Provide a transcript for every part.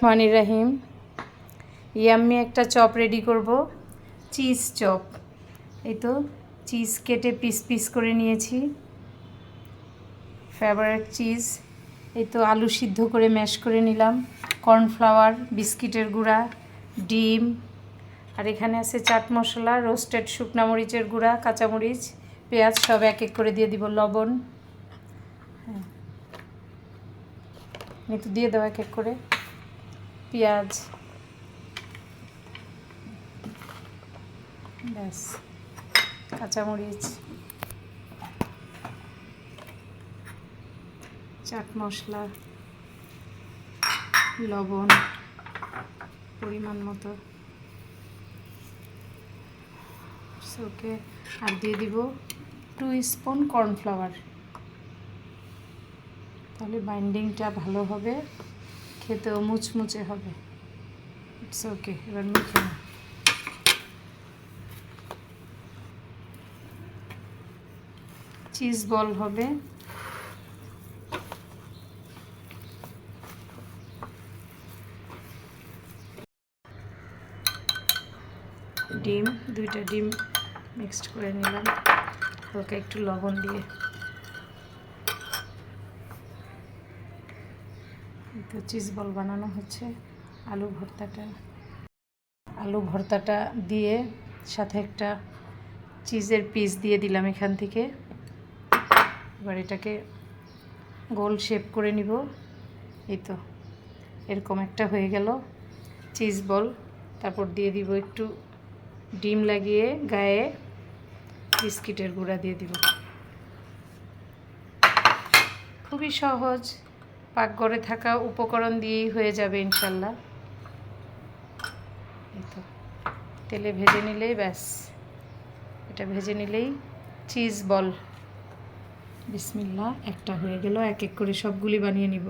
রহমানির রহিম। ইয়াম্মি একটা chop ready করব, চিজ চপ। এই তো চিজ কেটে পিস পিস করে নিয়েছি, ফেভারিট চিজ। এই তো আলু সিদ্ধ করে ম্যাশ করে নিলাম, কর্নফ্লাওয়ার, বিস্কিটের গুঁড়া, ডিম, আর এখানে আছে চাট মশলা, রোস্টেড শুকনা মরিচের গুঁড়া, কাঁচামরিচ, পেঁয়াজ সব এক এক করে দিয়ে দিব, লবণ। হ্যাঁ, এই তো দিয়ে দেবো এক এক করে পেঁয়াজ, ব্যাস, কাঁচামরিচ, চাট মশলা, লবণ পরিমাণ মতো, ওকে। আর দিয়ে দিব 2 স্পুন কর্নফ্লাওয়ার, তাহলে বাইন্ডিংটা ভালো হবে, খেতেও মুচমুচে হবে। It's okay. এবার মেখে নাও। চিজ বল হবে। ডিম, 2টা ডিম মিক্সড করে নিলাম হালকা একটু লবণ দিয়ে। তো চিজ বল বানানো হচ্ছে। আলু ভর্তাটা দিয়ে সাথে একটা চিজের পিস দিয়ে দিলাম এখান থেকে। এবার এটাকে গোল শেপ করে নিব। এই তো এরকম একটা হয়ে গেল চিজ বল। তারপর দিয়ে দিব একটু ডিম লাগিয়ে গায়ে বিস্কিটের গুঁড়া দিয়ে দিব। খুবই সহজ, পাকঘরে থাকা উপকরণ দিয়েই হয়ে যাবে ইনশাল্লাহ। এই তো তেলে ভেজে নিলেই ব্যাস, এটা ভেজে নিলেই চিজ বল। বিসমিল্লাহ, একটা হয়ে গেল। এক এক করে সবগুলি বানিয়ে নিব।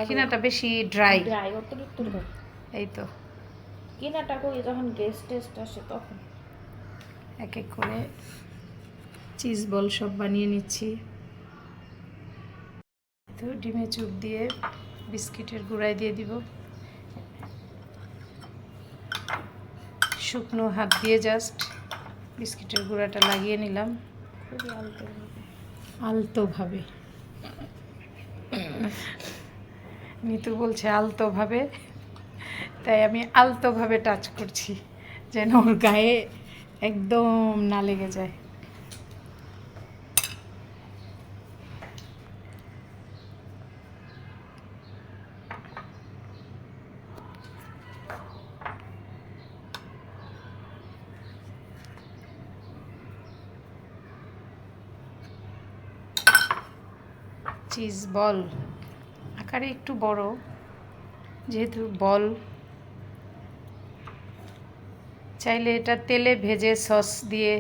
কিনাটা বেশি ড্রাই। এই তো কিনাটা করি যখন গেস্ট টেস্ট আসে তখন। এক এক করে চিজ বল সব বানিয়ে নিচ্ছি। তো ডিমে চুপ দিয়ে বিস্কিটের গুঁড়ায় দিয়ে দিব। শুকনো হাত দিয়ে জাস্ট বিস্কিটের গুঁড়াটা লাগিয়ে নিলাম খুবই আলতোভাবে। নিতু বলছে আলতোভাবে, তাই আমি আলতোভাবে টাচ করছি যেন ওর গায়ে একদম না লেগে যায়। চিজ বল আকারে একটু বড়, যেহেতু বল, চাইলে এটা তেলে ভেজে সস দিয়ে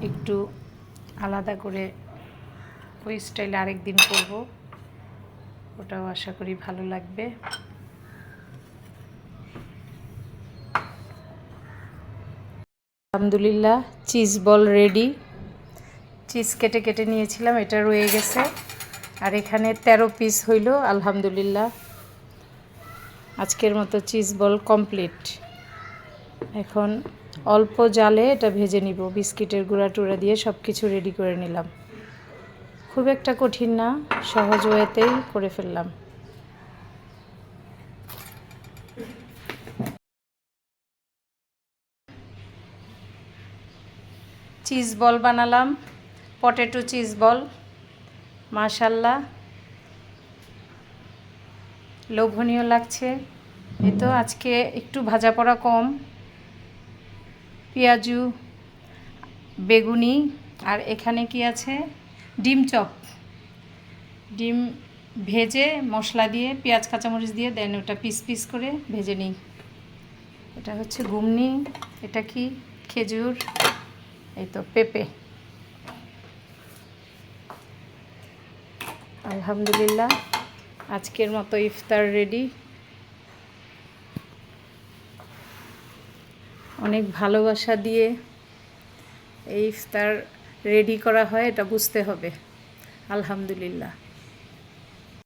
একটু আলাদা করে ওই স্টাইলে আরেকদিন করব, ওটাও আশা করি ভালো লাগবে। আলহামদুলিল্লাহ, চিজ বল রেডি। চিজ কেটে কেটে নিয়েছিলাম, এটা রয়ে গেছে। আর এখানে 13 পিস হইল। আলহামদুলিল্লাহ, আজকের মতো চিজ বল কমপ্লিট। এখন অল্প জালে এটা ভেজে নিব। বিস্কিটের গুঁড়া টুড়া দিয়ে সব কিছু রেডি করে নিলাম। খুব একটা কঠিন না, সহজ ওয়েতেই করে ফেললাম। চিজ বল বানালাম, পটেটো চিজ বল। মাশাল্লাহ, লোভনীয় লাগছে। এই তো আজকে একটু ভাজা পোড়া কম, পেঁয়াজু, বেগুনি, আর এখানে কি আছে, ডিম চপ। ডিম ভেজে মশলা দিয়ে পেঁয়াজ কাঁচামরিচ দিয়ে দেন ওটা পিস পিস করে ভেজে নিই। এটা হচ্ছে ঘুগনি, এটা কি খেজুর, এই তো পেঁপে। আলহামদুলিল্লাহ, আজকের মতো ইফতার রেডি। অনেক ভালোবাসা দিয়ে এই ইফতার রেডি করা হয়, এটা বুঝতে হবে। আলহামদুলিল্লাহ।